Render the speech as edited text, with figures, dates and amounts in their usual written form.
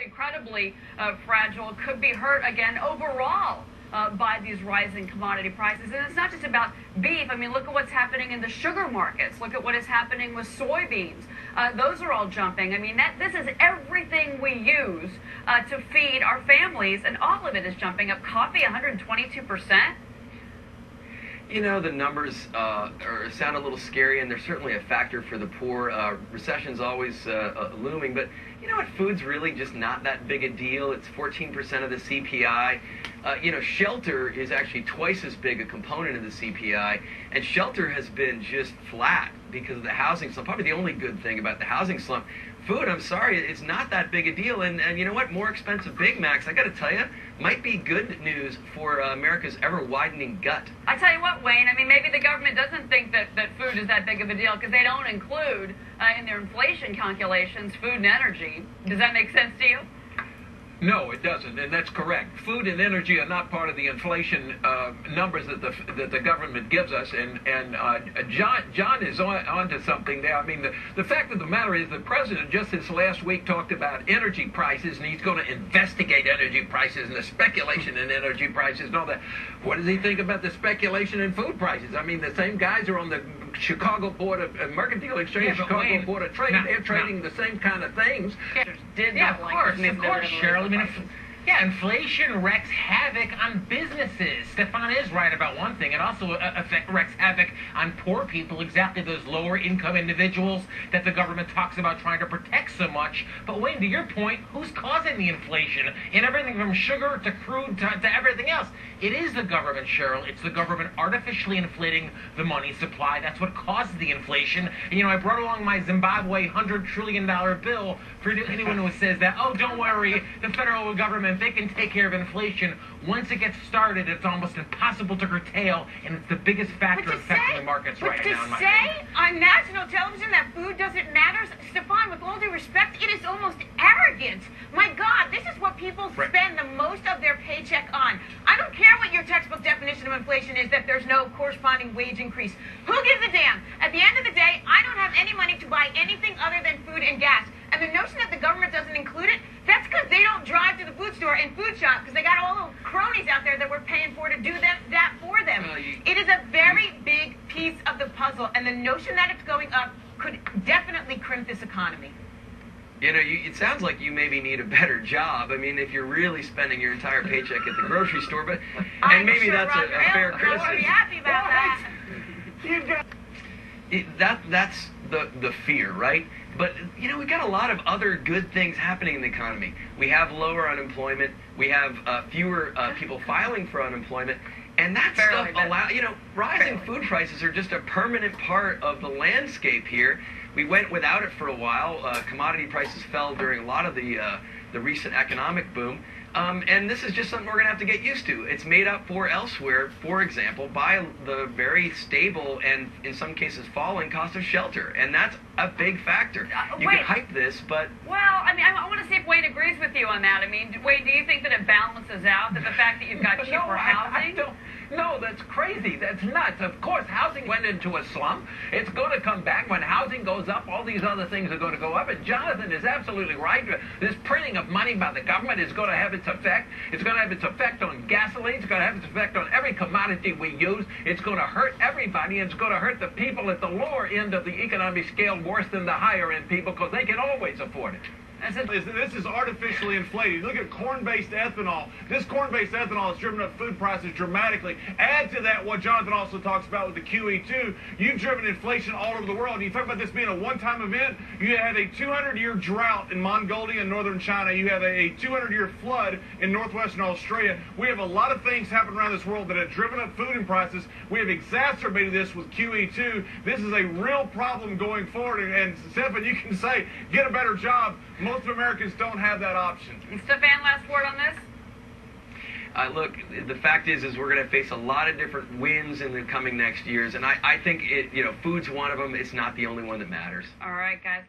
Incredibly fragile, could be hurt again overall by these rising commodity prices. And it's not just about beef. I mean, look at what's happening in the sugar markets. Look at what is happening with soybeans. Those are all jumping. I mean, this is everything we use to feed our families, and all of it is jumping up. Coffee, 122%. You know, the numbers sound a little scary, and they're certainly a factor for the poor. Recession's always looming, but you know what? Food's really just not that big a deal. It's 14% of the CPI. You know, shelter is actually twice as big a component of the CPI, and shelter has been just flat because of the housing slump. Probably the only good thing about the housing slump. Food, I'm sorry, it's not that big a deal. And you know what? More expensive Big Macs, I got to tell you, might be good news for America's ever-widening gut. I tell you what, Wayne, I mean, maybe the government doesn't think that food is that big of a deal because they don't include in their inflation calculations food and energy. Does that make sense to you? No, it doesn't, and that's correct. Food and energy are not part of the inflation numbers that the government gives us, and John is on to something there. I mean, the fact of the matter is the president just this last week talked about energy prices, and he's going to investigate energy prices and the speculation in energy prices and all that. What does he think about the speculation in food prices? I mean, the same guys are on the Chicago Board of Mercantile Exchange, Chicago Board of Trade. They're trading the same kind of things. Of course, Cheryl. I mean, inflation wreaks havoc on businesses. Stephane is right about one thing. It also wreaks havoc on poor people, exactly those lower income individuals that the government talks about trying to protect so much. But Wayne, to your point, who's causing the inflation in everything from sugar to crude to everything else? It is the government, Cheryl. It's the government artificially inflating the money supply. That's what causes the inflation. And, you know, I brought along my Zimbabwe $100 trillion bill for anyone who says that, oh, don't worry, the federal government, they can take care of inflation. Once it gets started, it's almost impossible to curtail, and it's the biggest factor affecting the markets right now. But to say on national television that food doesn't matter, Stephane, with all due respect, it is almost arrogant. My God, this is what people spend the most of their paycheck on. I don't care what your textbook definition of inflation is, that there's no corresponding wage increase. Who gives a damn? At the end of the day, I don't have any money to buy anything other than food and gas. And the notion that the government doesn't include it, that's because they don't drive to the food store and food shop, because they got all those cronies out there that we're paying for to do that for them. It is a very big piece of the puzzle, and the notion that it's going up could definitely crimp this economy. You know, it sounds like you maybe need a better job. I mean, if you're really spending your entire paycheck at the grocery store, but and maybe that's a fair criticism. I'm happy about that. That's the fear, right? But, you know, we've got a lot of other good things happening in the economy. We have lower unemployment. We have fewer people filing for unemployment. And that stuff you know, rising food prices are just a permanent part of the landscape here. We went without it for a while. Commodity prices fell during a lot of the recent economic boom. And this is just something we're going to have to get used to. It's made up for elsewhere, for example, by the very stable and, in some cases, falling cost of shelter. And that's a big factor. You can hype this, but... Well, I mean, I want to see if Wayne agrees with you on that. I mean, Wayne, do you think that it balances out, that the fact that you've got cheaper housing? No, that's crazy. That's nuts. Of course, housing went into a slump. It's going to come back. When housing goes up, all these other things are going to go up. And Jonathan is absolutely right. This printing of money by the government is going to have its effect. It's going to have its effect on gasoline. It's going to have its effect on every commodity we use. It's going to hurt everybody. It's going to hurt the people at the lower end of the economic scale worse than the higher end people, because they can always afford it. This is artificially inflated. Look at corn-based ethanol. This corn-based ethanol has driven up food prices dramatically. Add to that what Jonathan also talks about with the QE2. You've driven inflation all over the world. You talk about this being a one-time event. You had a 200-year drought in Mongolia and northern China. You have a 200-year flood in northwestern Australia. We have a lot of things happening around this world that have driven up food prices. We have exacerbated this with QE2. This is a real problem going forward. And Stephane, you can say, get a better job. Most Americans don't have that option. Stephane, last word on this? Look, the fact is we're going to face a lot of different wins in the coming next years, and I think food's one of them. It's not the only one that matters. All right, guys.